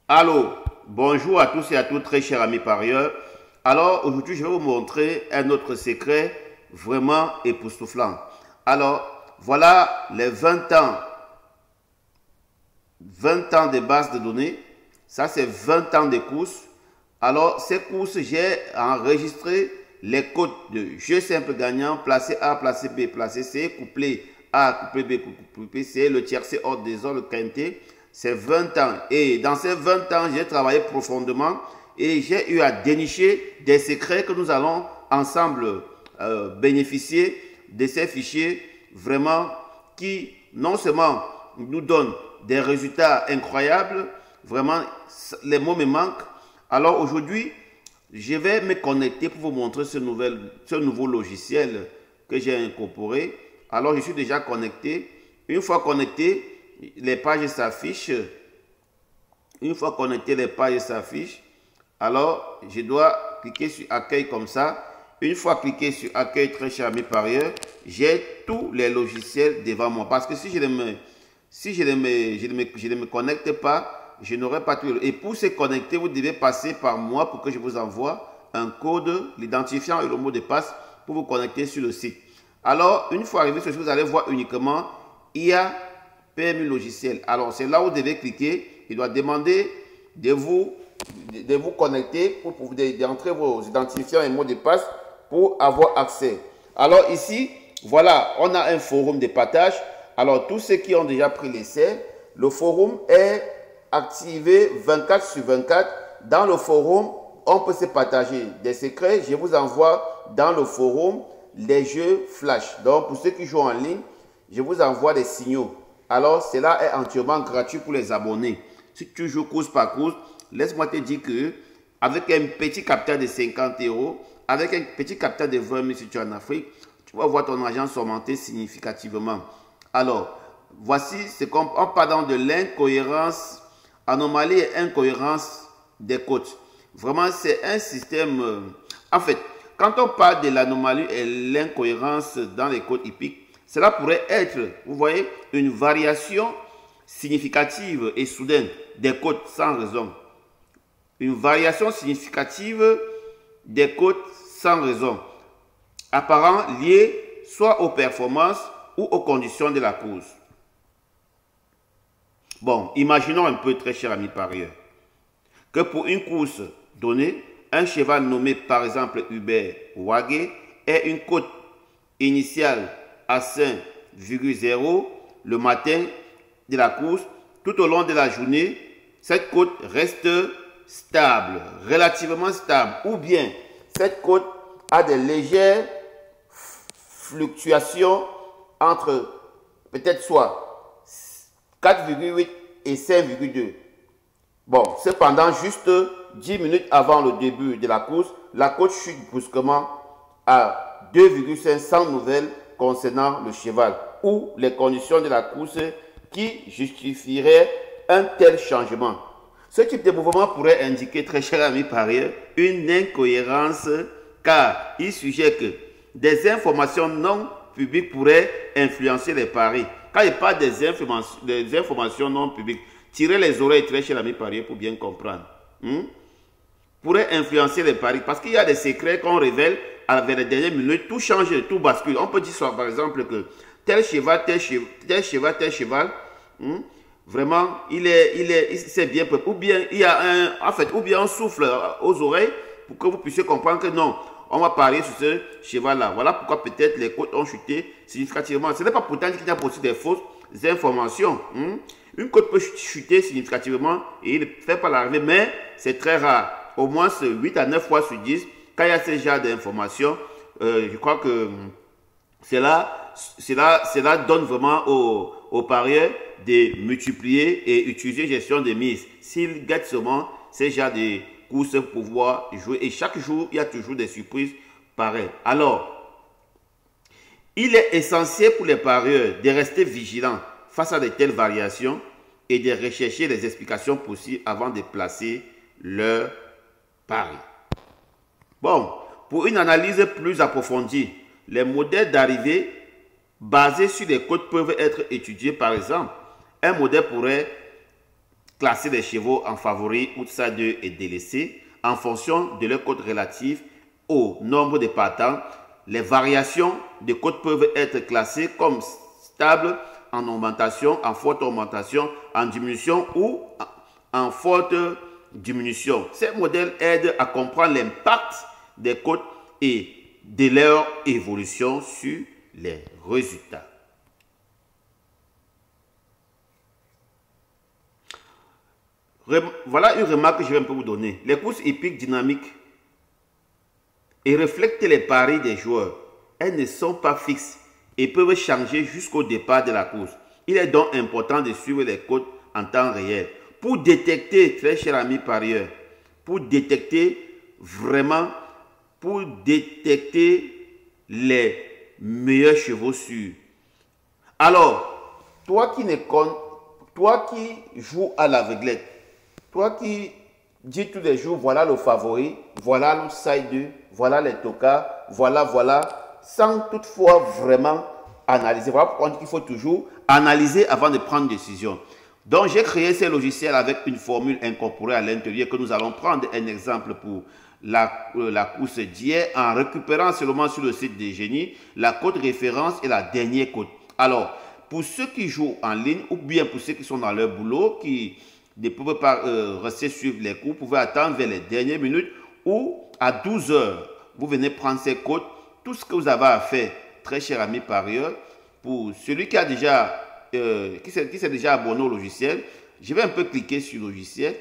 Allô, bonjour à tous et à toutes, très chers amis parieurs. Alors, aujourd'hui, je vais vous montrer un autre secret vraiment époustouflant. Alors, voilà les 20 ans de base de données. Ça, c'est 20 ans de courses. Alors, ces courses, j'ai enregistré les codes de jeu simple gagnant, placé A, placé B, placé C, couplé A, couplé B, couplé C, le tiercé hors des ordres, le quintet. C'est 20 ans. Et dans ces 20 ans, j'ai travaillé profondément et j'ai eu à dénicher des secrets que nous allons ensemble bénéficier de ces fichiers vraiment qui non seulement nous donnent des résultats incroyables, vraiment les mots me manquent. Alors aujourd'hui, je vais me connecter pour vous montrer ce nouveau logiciel que j'ai incorporé. Alors je suis déjà connecté. Une fois connecté, les pages s'affichent. Une fois connecté, les pages s'affichent. Alors, je dois cliquer sur accueil comme ça. Une fois cliqué sur accueil, très cher mes parieurs, j'ai tous les logiciels devant moi. Parce que si je ne me connecte pas, je n'aurai pas tout. Et pour se connecter, vous devez passer par moi pour que je vous envoie un code, l'identifiant et le mot de passe pour vous connecter sur le site. Alors, une fois arrivé sur ce site, vous allez voir uniquement IA PMU logiciel. Alors, c'est là où vous devez cliquer. Il doit demander de vous connecter pour d'entrer vos identifiants et mots de passe pour avoir accès. Alors ici, voilà, on a un forum de partage. Alors, tous ceux qui ont déjà pris l'essai, le forum est activé 24 sur 24. Dans le forum, on peut se partager des secrets. Je vous envoie dans le forum les jeux flash. Donc, pour ceux qui jouent en ligne, je vous envoie des signaux. Alors, cela est entièrement gratuit pour les abonnés. Si tu joues course par course, laisse-moi te dire que avec un petit capital de 50 €, avec un petit capital de 20 000 si tu es en Afrique, tu vas voir ton argent augmenter significativement. Alors, voici ce qu'on parle de l'incohérence, anomalie et incohérence des cotes. Vraiment, c'est un système... en fait, quand on parle de l'anomalie et l'incohérence dans les cotes hippiques, cela pourrait être, vous voyez, une variation significative et soudaine des cotes sans raison. Une variation significative des cotes sans raison, apparent liée soit aux performances ou aux conditions de la course. Bon, imaginons un peu, très cher ami parieur, que pour une course donnée, un cheval nommé par exemple Hubert Wagué ait une cote initiale à 5,0 le matin de la course. Tout au long de la journée, cette cote reste stable, relativement stable, ou bien cette cote a des légères fluctuations entre peut-être soit 4,8 et 5,2. Bon, cependant, juste 10 minutes avant le début de la course, la cote chute brusquement à 2,5 sans nouvelles concernant le cheval ou les conditions de la course qui justifieraient un tel changement. Ce type de mouvement pourrait indiquer, très cher ami parieur, une incohérence car il suggère que des informations non publiques pourraient influencer les paris. Quand il parle des informations non publiques, tirez les oreilles, très cher ami parieur, pour bien comprendre. Pourrait influencer les paris parce qu'il y a des secrets qu'on révèle avec les dernières minutes, tout change, tout bascule. On peut dire soit par exemple que tel cheval, vraiment, c'est bien préparé. Ou bien il y a ou bien on souffle aux oreilles pour que vous puissiez comprendre que non, on va parier sur ce cheval-là. Voilà pourquoi peut-être les cotes ont chuté significativement. Ce n'est pas pourtant qu'il y a aussi des fausses informations. Une cote peut chuter significativement et il ne fait pas l'arrivée, mais c'est très rare. Au moins 8 à 9 fois sur 10, quand il y a ce genre d'informations, je crois que cela donne vraiment aux parieurs de multiplier et utiliser gestion de mise. S'ils gâtent seulement ce genre de courses pour pouvoir jouer, et chaque jour, il y a toujours des surprises pareilles. Alors, il est essentiel pour les parieurs de rester vigilants face à de telles variations et de rechercher les explications possibles avant de placer leur pari. Bon, pour une analyse plus approfondie, les modèles d'arrivée basés sur les cotes peuvent être étudiés. Par exemple, un modèle pourrait classer les chevaux en favoris, outsider et délaissés en fonction de leur cote relative au nombre de partants. Les variations de cote peuvent être classées comme stables, en augmentation, en forte augmentation, en diminution ou en forte diminution. Ces modèles aident à comprendre l'impact des cotes et de leur évolution sur les résultats. Voilà une remarque que je vais un peu vous donner. Les courses hippiques dynamiques et reflètent les paris des joueurs. Elles ne sont pas fixes et peuvent changer jusqu'au départ de la course. Il est donc important de suivre les cotes en temps réel pour détecter, très cher ami parieur, pour détecter vraiment, pour détecter les meilleurs chevaux sûrs. Alors, toi qui joues à l'aveuglette, toi qui dis tous les jours, voilà le favori, voilà l'outsider, voilà les tocards, voilà, sans toutefois vraiment analyser. Voilà pourquoi il faut toujours analyser avant de prendre une décision. Donc, j'ai créé ces logiciels avec une formule incorporée à l'intérieur que nous allons prendre un exemple pour la course d'hier en récupérant seulement sur le site des génies la cote référence et la dernière cote. Alors, pour ceux qui jouent en ligne ou bien pour ceux qui sont dans leur boulot, qui ne peuvent pas rester suivre les cours, vous pouvez attendre vers les dernières minutes ou à 12 heures, vous venez prendre ces cotes. Tout ce que vous avez à faire, très cher ami parieur, pour celui qui a déjà qui s'est déjà abonné au logiciel, je vais un peu cliquer sur le logiciel.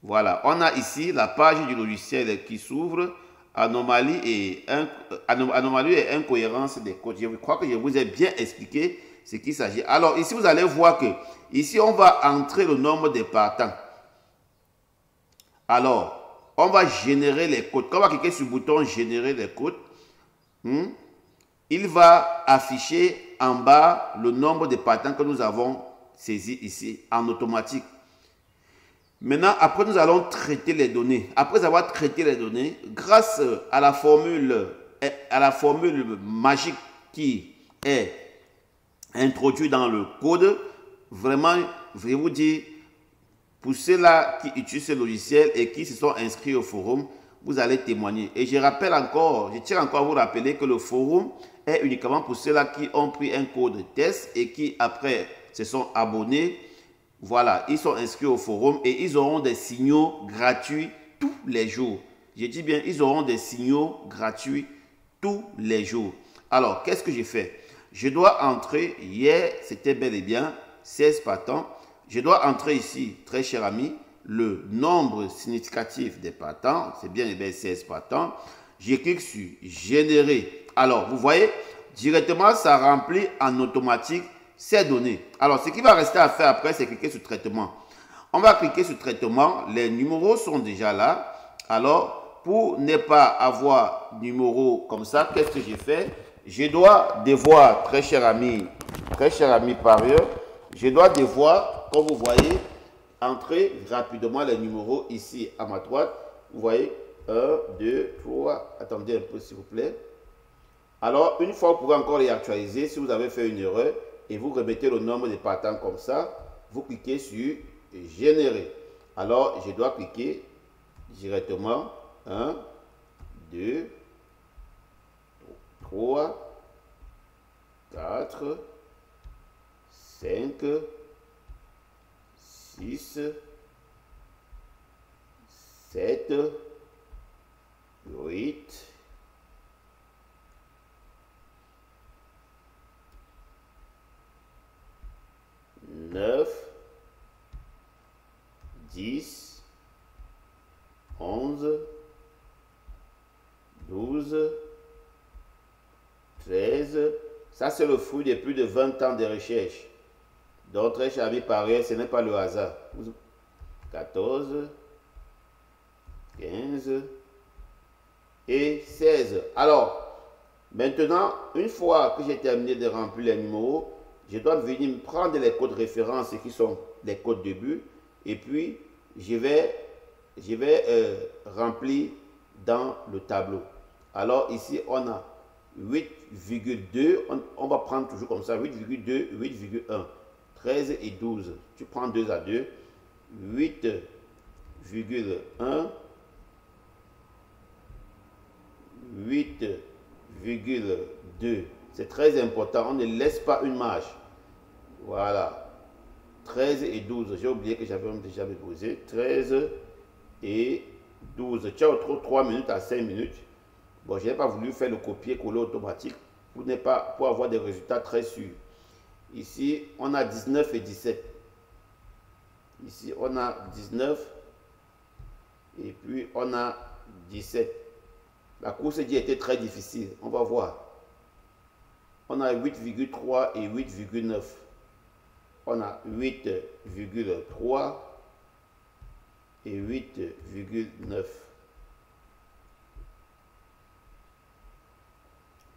Voilà, on a ici la page du logiciel qui s'ouvre, anomalie et incohérence des codes. Je crois que je vous ai bien expliqué ce qu'il s'agit. Alors ici, vous allez voir que ici, on va entrer le nombre de partants. Alors, on va générer les codes. Quand on va cliquer sur le bouton générer les codes, il va afficher en bas le nombre de partants que nous avons saisis ici en automatique. Maintenant, après, nous allons traiter les données. Après avoir traité les données, grâce à la formule magique qui est introduite dans le code, vraiment, je vais vous dire, pour ceux-là qui utilisent ce logiciel et qui se sont inscrits au forum, vous allez témoigner. Et je rappelle encore, je tiens encore à vous rappeler que le forum est uniquement pour ceux-là qui ont pris un code test et qui après se sont abonnés. Voilà, ils sont inscrits au forum et ils auront des signaux gratuits tous les jours. Je dis bien, ils auront des signaux gratuits tous les jours. Alors, qu'est-ce que j'ai fait? Je dois entrer, hier, c'était bel et bien 16 partants. Je dois entrer ici, très cher ami, le nombre significatif des partants. C'est bien et bien 16 partants. Je clique sur générer. Alors, vous voyez, directement, ça remplit en automatique ces données. Alors, ce qui va rester à faire après, c'est cliquer sur traitement. On va cliquer sur traitement. Les numéros sont déjà là. Alors, pour ne pas avoir numéro comme ça, qu'est-ce que j'ai fait? Je dois devoir, très cher ami parieur, je dois devoir, comme vous voyez, entrer rapidement les numéros ici à ma droite. Vous voyez, 1, 2, 3. Attendez un peu, s'il vous plaît. Alors, une fois, vous pouvez encore les actualiser si vous avez fait une erreur et vous remettez le nombre de partants comme ça. Vous cliquez sur générer. Alors, je dois cliquer directement 1, 2, 3, 4, 5, 6, 7, 8, 9, 10, 11, 12, 13. Ça, c'est le fruit de plus de 20 ans de recherche. Donc, très cher ami parieur, ce n'est pas le hasard. 14, 15 et 16. Alors, maintenant, une fois que j'ai terminé de remplir les numéros, je dois venir me prendre les codes références qui sont les codes de but et puis je vais remplir dans le tableau. Alors ici, on a 8,2, on va prendre toujours comme ça, 8,2, 8,1, 13 et 12. Tu prends 2 à 2, 8,1, 8,2. C'est très important, on ne laisse pas une marge. Voilà. 13 et 12. J'ai oublié que j'avais déjà déposé. 13 et 12. Tu as trop 3 minutes à 5 minutes. Bon, je n'ai pas voulu faire le copier-coller automatique pour avoir des résultats très sûrs. Ici, on a 19 et 17. Ici, on a 19 et puis on a 17. La course dit était très difficile. On va voir. On a 8,3 et 8,9. On a 8,3 et 8,9.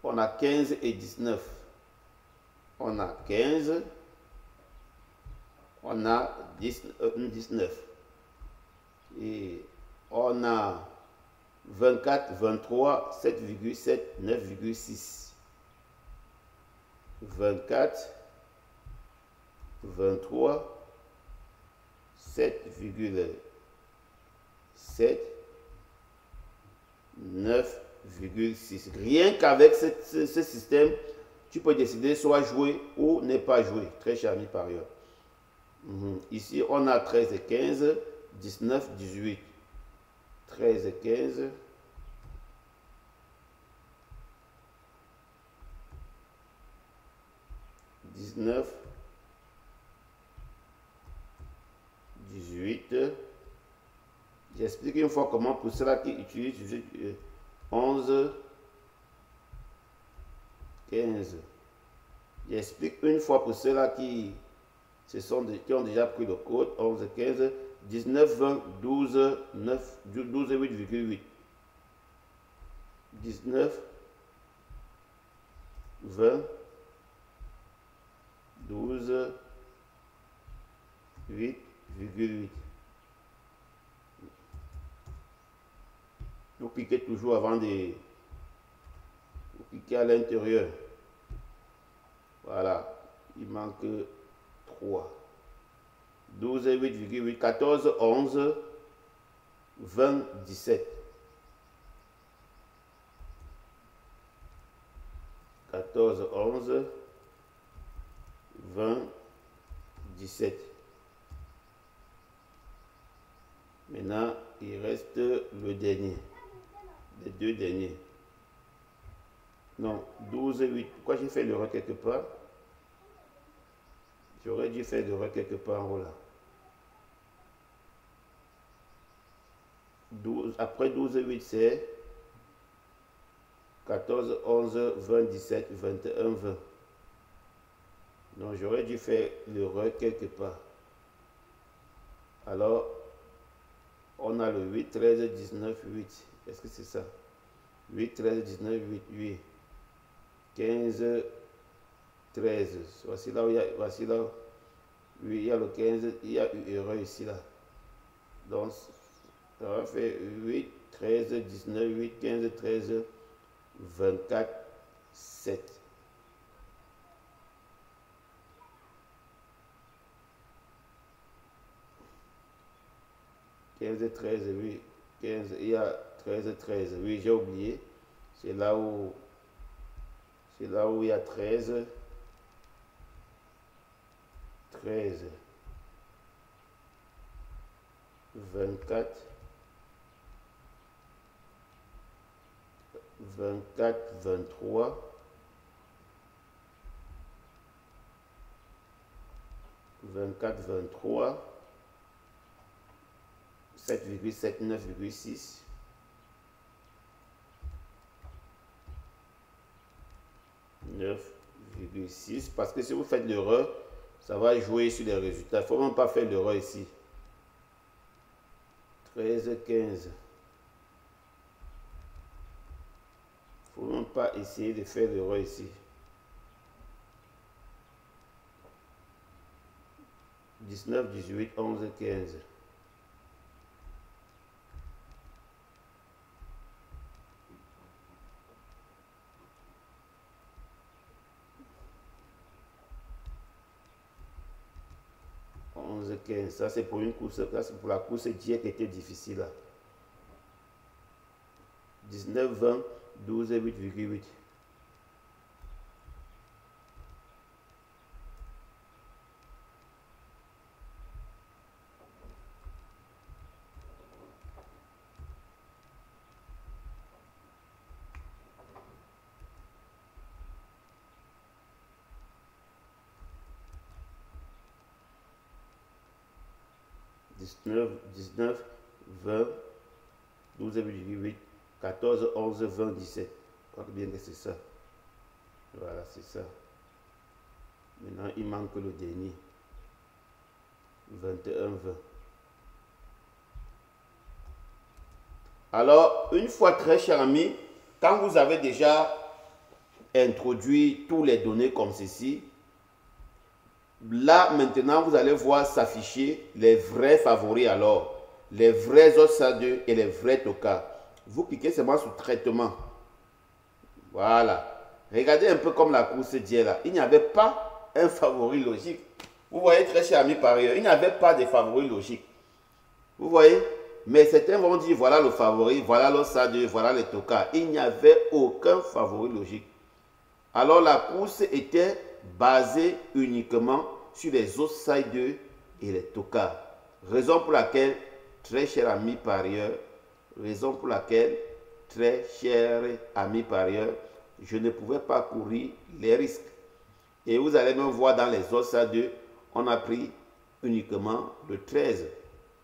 On a 15 et 19. On a 15. On a 19. Et on a 24, 23, 7,7, 9,6. 24, 23, 7,7, 9,6. Rien qu'avec ce système, tu peux décider soit jouer ou ne pas jouer. Très cher ami parieur. Ici, on a 13 et 15, 19, 18. 13 et 15. 19, 18. J'explique une fois comment pour ceux-là qui utilisent 11, 15. J'explique une fois pour ceux-là qui ont déjà pris le code. 11, 15, 19, 20, 12, 9, 12, 8,8. 19, 20, 12, 8,8. Vous cliquez toujours avant de... Vous cliquez à l'intérieur. Voilà. Il manque 3. 12, 8,8, 14, 11, 20, 17. 14, 11, 20, 17. Maintenant, il reste le dernier. Les deux derniers. Non, 12, 8. Pourquoi j'ai fait l'erreur quelque part? J'aurais dû faire l'erreur quelque part en haut là. 12, après 12, 8, c'est 14, 11, 20, 17, 21, 20. Donc j'aurais dû faire l'erreur quelque part. Alors, on a le 8, 13, 19, 8. Est-ce que c'est ça? 8, 13, 19, 8, 8. 15, 13. Voici là où il y a, voici là où il y a le 15, il y a une erreur ici là. Donc, ça va faire 8, 13, 19, 8, 15, 13, 24, 7. « 15, 13, oui, 15, il y a 13, 13, oui, j'ai oublié, c'est là où il y a 13, 13, 24, 24, 23, 24, 23, 7,7, 9,6, 9,6. Parce que si vous faites l'erreur, ça va jouer sur les résultats. Il ne faut même pas faire l'erreur ici. 13, 15. Il ne faut même pas essayer de faire l'erreur ici. 19, 18, 11, 15. 15. Ça, c'est pour une course. Ça, c'est pour la course d'hier qui était difficile. Là. 19, 20, 12 et 8,8. Dix-neuf, 20, 12,8, 14, 11, 20, 17. Je crois bien que c'est ça. Voilà, c'est ça. Maintenant, il manque le dernier. 21, 20. Alors, une fois, très cher ami, quand vous avez déjà introduit tous les données comme ceci, là, maintenant, vous allez voir s'afficher les vrais favoris alors. Les vrais OSA2 et les vrais TOCA. Vous cliquez seulement sur traitement. Voilà. Regardez un peu comme la course d'hier là. Il n'y avait pas un favori logique. Vous voyez, très cher ami par ailleurs, il n'y avait pas de favori logique. Vous voyez? Mais certains vont dire, voilà le favori, voilà l'OSA2, voilà les TOCA. Il n'y avait aucun favori logique. Alors la course était basée uniquement sur les OSA2 et les TOCA. Raison pour laquelle, très cher ami parieur, je ne pouvais pas courir les risques. Et vous allez même voir dans les OSA2, on a pris uniquement le 13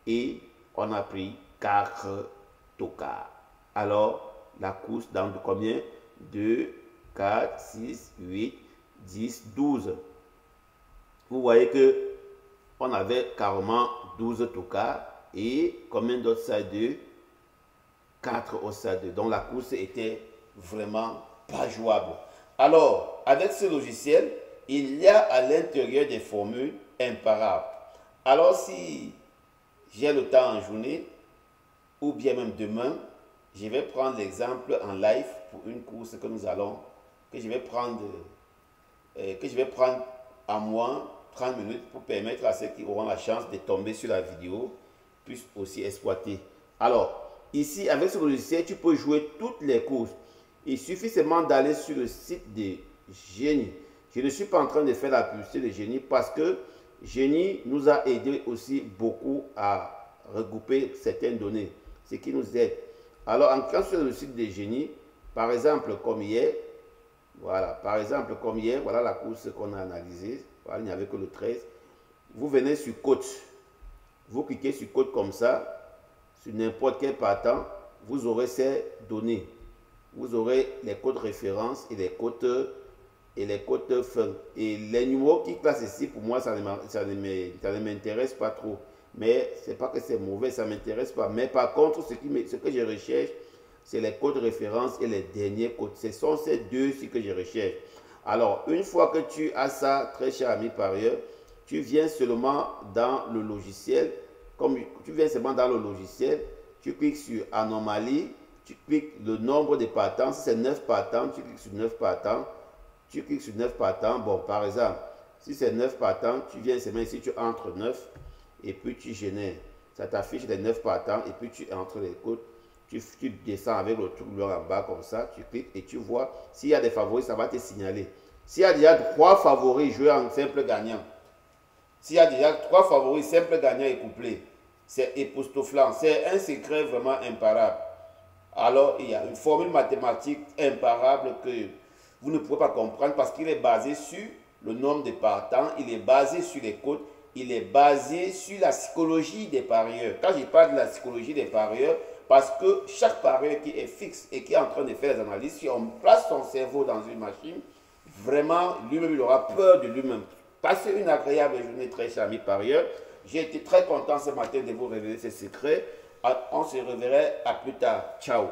et on a pris 4 TOCA. Alors, la course dans combien? 2, 4, 6, 8, 10, 12. Vous voyez que on avait carrément 12 TOCA et combien d'autres OSA2? 4 OSA2. Donc la course était vraiment pas jouable. Alors, avec ce logiciel, il y a à l'intérieur des formules imparables. Alors, si j'ai le temps en journée, ou bien même demain, je vais prendre l'exemple en live pour une course que nous allons, que je vais prendre à moins 30 minutes pour permettre à ceux qui auront la chance de tomber sur la vidéo, puissent aussi exploiter. Alors, ici, avec ce logiciel, tu peux jouer toutes les courses. Il suffit seulement d'aller sur le site de Génie. Je ne suis pas en train de faire la publicité de Génie parce que Génie nous a aidé aussi beaucoup à regrouper certaines données, ce qui nous aide. Alors, en cliquant sur le site de Génie, par exemple, comme hier, voilà, voilà la course qu'on a analysée. Voilà, il n'y avait que le 13. Vous venez sur coach. Vous cliquez sur coach comme ça, sur n'importe quel partant, vous aurez ces données. Vous aurez les codes références et les codes fin. Et les numéros qui classent ici, pour moi, ça ne m'intéresse pas trop. Mais ce n'est pas que c'est mauvais, ça ne m'intéresse pas. Mais par contre, ce que je recherche, c'est les codes références et les derniers codes. Ce sont ces deux-ci que je recherche. Alors, une fois que tu as ça, très cher ami parieur, tu viens seulement dans le logiciel. Comme tu viens seulement dans le logiciel, tu cliques sur anomalie, tu cliques le nombre de partants. Si c'est 9 partants, tu cliques sur 9 partants. Tu cliques sur 9 partants. Bon, par exemple, si c'est 9 partants, tu viens seulement ici, tu entres 9 et puis tu génères. Ça t'affiche les 9 partants et puis tu entres les codes. Tu descends avec le truc en bas comme ça, tu cliques et tu vois s'il y a des favoris, ça va te signaler. S'il y a déjà 3 favoris joués en simple gagnant, s'il y a déjà 3 favoris simple gagnant et couplé, c'est époustouflant, c'est un secret vraiment imparable. Alors il y a une formule mathématique imparable que vous ne pouvez pas comprendre parce qu'il est basé sur le nombre de partants, il est basé sur les codes, il est basé sur la psychologie des parieurs. Quand je parle de la psychologie des parieurs, parce que chaque parieur qui est fixe et qui est en train de faire les analyses, si on place son cerveau dans une machine, vraiment, lui-même, il aura peur de lui-même. Passez une agréable journée, très cher ami parieur. J'ai été très content ce matin de vous révéler ces secrets. On se reverrait à plus tard. Ciao.